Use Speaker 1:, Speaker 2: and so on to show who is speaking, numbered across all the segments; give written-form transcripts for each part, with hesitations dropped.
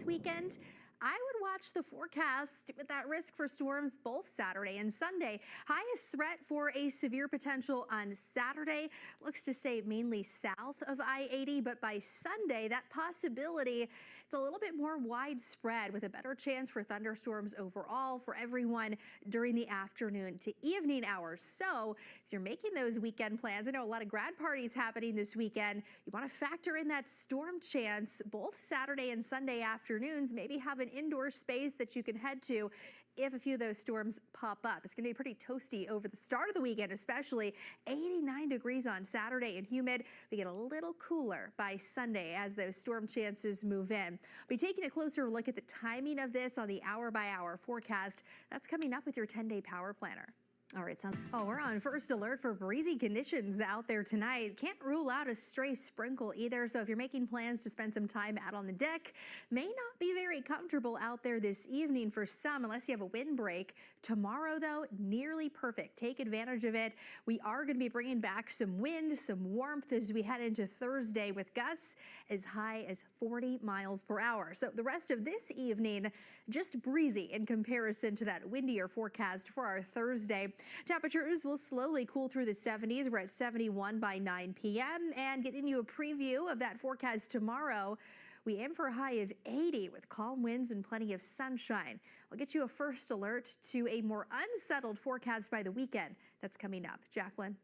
Speaker 1: this weekend, I would watch the forecast with that risk for storms both Saturday and Sunday. Highest threat for a severe potential on Saturday looks to stay mainly south of I-80, but by Sunday, that possibility it's a little bit more widespread with a better chance for thunderstorms overall for everyone during the afternoon to evening hours. So if you're making those weekend plans, I know a lot of grad parties happening this weekend. You want to factor in that storm chance both Saturday and Sunday afternoons. Maybe have an indoor space that you can head to if a few of those storms pop up. It's going to be pretty toasty over the start of the weekend, especially 89 degrees on Saturday and humid. We get a little cooler by Sunday as those storm chances move in. We'll be taking a closer look at the timing of this on the hour-by-hour forecast. That's coming up with your 10-day power planner. All right, we're on first alert for breezy conditions out there tonight. Can't rule out a stray sprinkle either. So if you're making plans to spend some time out on the deck, may not be very comfortable out there this evening for some unless you have a windbreak. Tomorrow, though, nearly perfect. Take advantage of it. We are going to be bringing back some wind, some warmth as we head into Thursday with gusts as high as 40 miles per hour. So the rest of this evening, just breezy in comparison to that windier forecast for our Thursday. Temperatures will slowly cool through the 70s. We're at 71 by 9 p.m. and getting you a preview of that forecast tomorrow. We aim for a high of 80 with calm winds and plenty of sunshine. I'll get you a first alert to a more unsettled forecast by the weekend that's coming up. Jacqueline.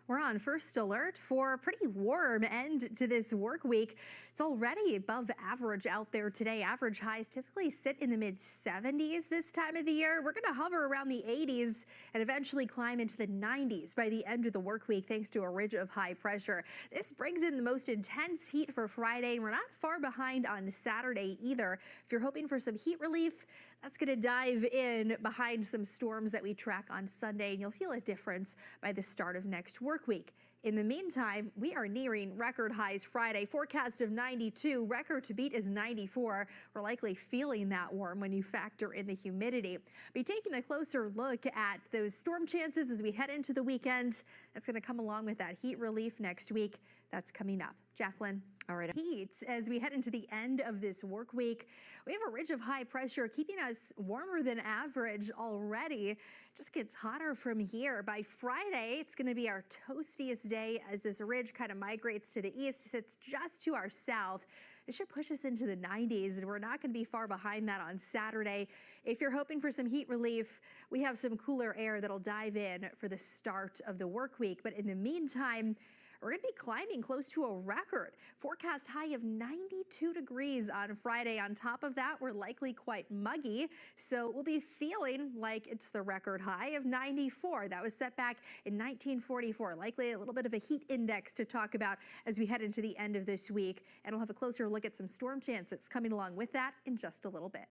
Speaker 1: We're on first alert for a pretty warm end to this work week. It's already above average out there today. Average highs typically sit in the mid-70s this time of the year. We're going to hover around the 80s and eventually climb into the 90s by the end of the work week thanks to a ridge of high pressure. This brings in the most intense heat for Friday, and we're not far behind on Saturday either. If you're hoping for some heat relief, that's going to dive in behind some storms that we track on Sunday, and you'll feel a difference by the start of next work week. In the meantime, we are nearing record highs Friday. Forecast of 92, record to beat is 94. We're likely feeling that warm when you factor in the humidity. Be taking a closer look at those storm chances as we head into the weekend. That's going to come along with that heat relief next week. That's coming up. Jacqueline. All right. Heat as we head into the end of this work week. We have a ridge of high pressure keeping us warmer than average already. Just gets hotter from here. By Friday, it's going to be our toastiest day as this ridge kind of migrates to the east. Sits just to our south. It should push us into the 90s, and we're not going to be far behind that on Saturday. If you're hoping for some heat relief, we have some cooler air that'll dive in for the start of the work week. But in the meantime, we're going to be climbing close to a record. Forecast high of 92 degrees on Friday. On top of that, we're likely quite muggy, so we'll be feeling like it's the record high of 94. That was set back in 1944. Likely a little bit of a heat index to talk about as we head into the end of this week. And we'll have a closer look at some storm chances coming along with that in just a little bit.